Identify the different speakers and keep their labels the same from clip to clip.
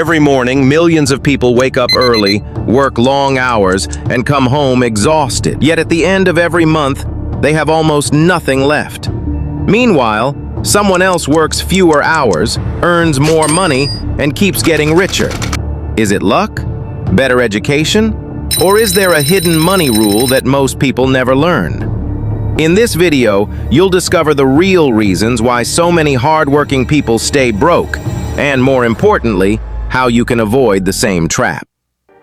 Speaker 1: Every morning, millions of people wake up early, work long hours, and come home exhausted. Yet at the end of every month, they have almost nothing left. Meanwhile, someone else works fewer hours, earns more money, and keeps getting richer. Is it luck? Better education? Or is there a hidden money rule that most people never learn? In this video, you'll discover the real reasons why so many hardworking people stay broke, and more importantly, how you can avoid the same trap.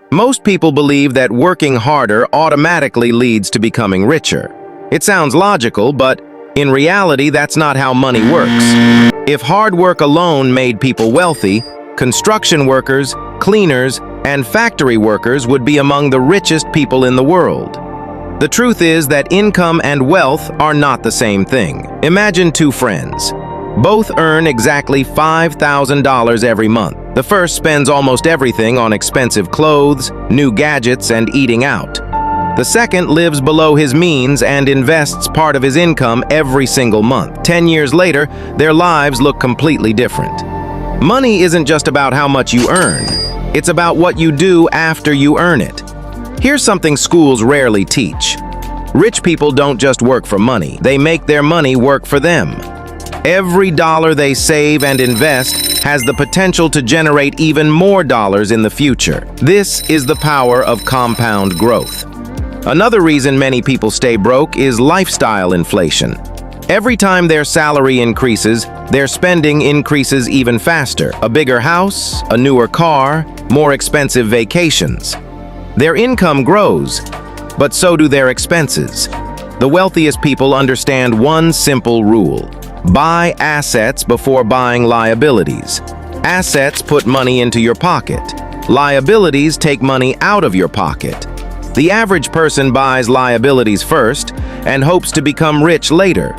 Speaker 1: Most people believe that working harder automatically leads to becoming richer. It sounds logical, but in reality, that's not how money works. If hard work alone made people wealthy, construction workers, cleaners, and factory workers would be among the richest people in the world. The truth is that income and wealth are not the same thing. Imagine two friends. Both earn exactly $5,000 every month. The first spends almost everything on expensive clothes, new gadgets, and eating out. The second lives below his means and invests part of his income every single month. 10 years later, their lives look completely different. Money isn't just about how much you earn. It's about what you do after you earn it. Here's something schools rarely teach. Rich people don't just work for money. They make their money work for them. Every dollar they save and invest has the potential to generate even more dollars in the future. This is the power of compound growth. Another reason many people stay broke is lifestyle inflation. Every time their salary increases, their spending increases even faster. A bigger house, a newer car, more expensive vacations. Their income grows, but so do their expenses. The wealthiest people understand one simple rule: buy assets before buying liabilities. Assets put money into your pocket. Liabilities take money out of your pocket. The average person buys liabilities first and hopes to become rich later.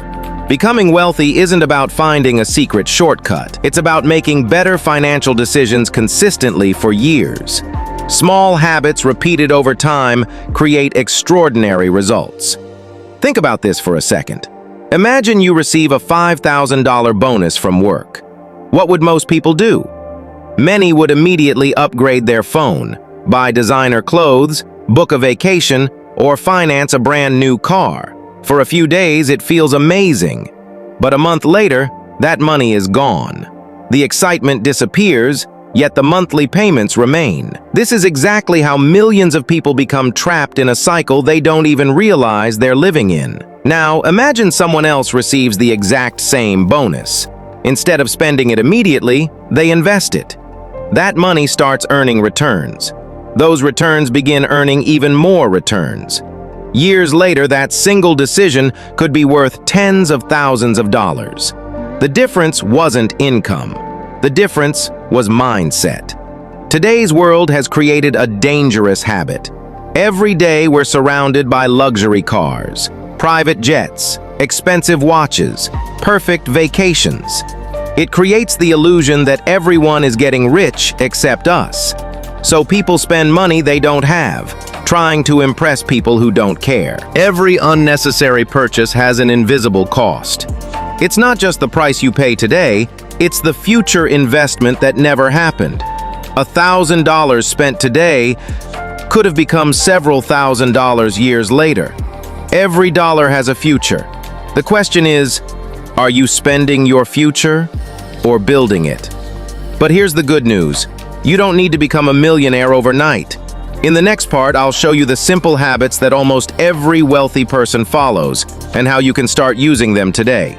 Speaker 1: Becoming wealthy isn't about finding a secret shortcut. It's about making better financial decisions consistently for years. Small habits repeated over time create extraordinary results. Think about this for a second. Imagine you receive a $5,000 bonus from work. What would most people do? Many would immediately upgrade their phone, buy designer clothes, book a vacation, or finance a brand new car. For a few days, it feels amazing. But a month later, that money is gone. The excitement disappears, yet the monthly payments remain. This is exactly how millions of people become trapped in a cycle they don't even realize they're living in. Now, imagine someone else receives the exact same bonus. Instead of spending it immediately, they invest it. That money starts earning returns. Those returns begin earning even more returns. Years later, that single decision could be worth tens of thousands of dollars. The difference wasn't income. The difference was mindset. Today's world has created a dangerous habit. Every day we're surrounded by luxury cars, private jets, expensive watches, perfect vacations. It creates the illusion that everyone is getting rich except us. So people spend money they don't have, trying to impress people who don't care. Every unnecessary purchase has an invisible cost. It's not just the price you pay today, it's the future investment that never happened. $1,000 spent today could have become several $1,000s years later. Every dollar has a future. The question is, are you spending your future or building it? But here's the good news. You don't need to become a millionaire overnight. In the next part, I'll show you the simple habits that almost every wealthy person follows and how you can start using them today.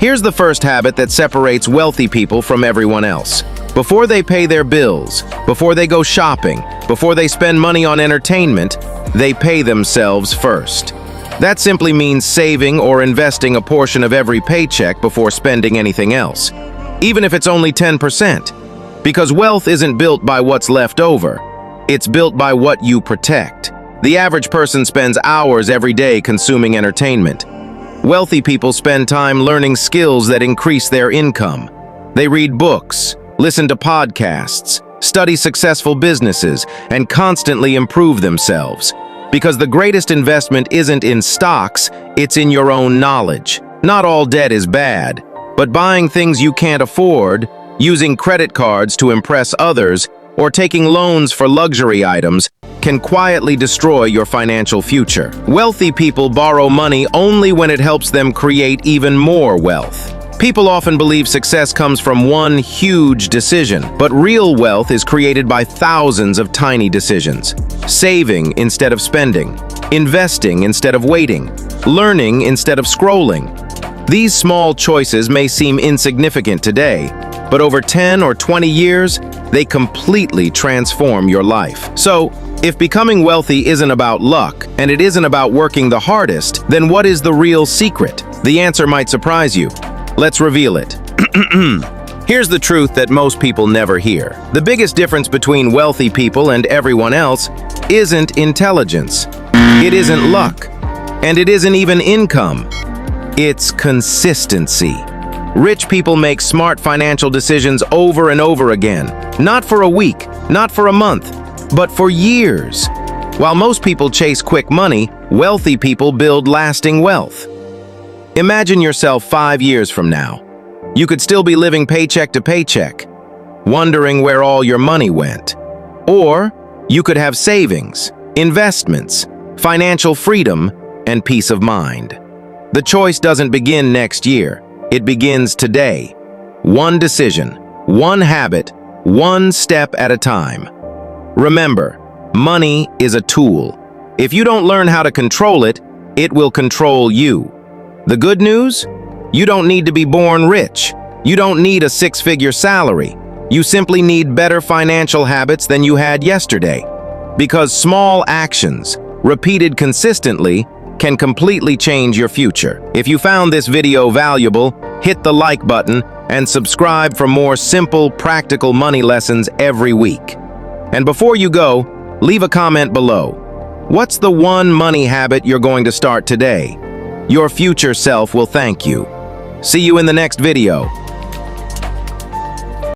Speaker 1: Here's the first habit that separates wealthy people from everyone else. Before they pay their bills, before they go shopping, before they spend money on entertainment, they pay themselves first. That simply means saving or investing a portion of every paycheck before spending anything else, even if it's only 10%. Because wealth isn't built by what's left over. It's built by what you protect. The average person spends hours every day consuming entertainment. Wealthy people spend time learning skills that increase their income. They read books, listen to podcasts, study successful businesses, and constantly improve themselves. Because the greatest investment isn't in stocks, it's in your own knowledge. Not all debt is bad, but buying things you can't afford Using credit cards to impress others or taking loans for luxury items can quietly destroy your financial future. Wealthy people borrow money only when it helps them create even more wealth. People often believe success comes from one huge decision, but real wealth is created by thousands of tiny decisions. Saving instead of spending, investing instead of waiting, learning instead of scrolling. These small choices may seem insignificant today, but over 10 or 20 years, they completely transform your life. So, if becoming wealthy isn't about luck, and it isn't about working the hardest, then what is the real secret? The answer might surprise you. Let's reveal it. Here's the truth that most people never hear. The biggest difference between wealthy people and everyone else isn't intelligence. It isn't luck. And it isn't even income. It's consistency. Rich people make smart financial decisions over and over again. Not for a week, not for a month, but for years. While most people chase quick money, wealthy people build lasting wealth. Imagine yourself 5 years from now. You could still be living paycheck to paycheck, wondering where all your money went. Or you could have savings, investments, financial freedom, and peace of mind. The choice doesn't begin next year. It begins today. One decision, one habit, one step at a time. Remember, money is a tool. If you don't learn how to control it, it will control you. The good news? You don't need to be born rich. You don't need a six-figure salary. You simply need better financial habits than you had yesterday. Because small actions, repeated consistently, can completely change your future. If you found this video valuable, hit the like button and subscribe for more simple, practical money lessons every week. And before you go, leave a comment below. What's the one money habit you're going to start today? Your future self will thank you. See you in the next video.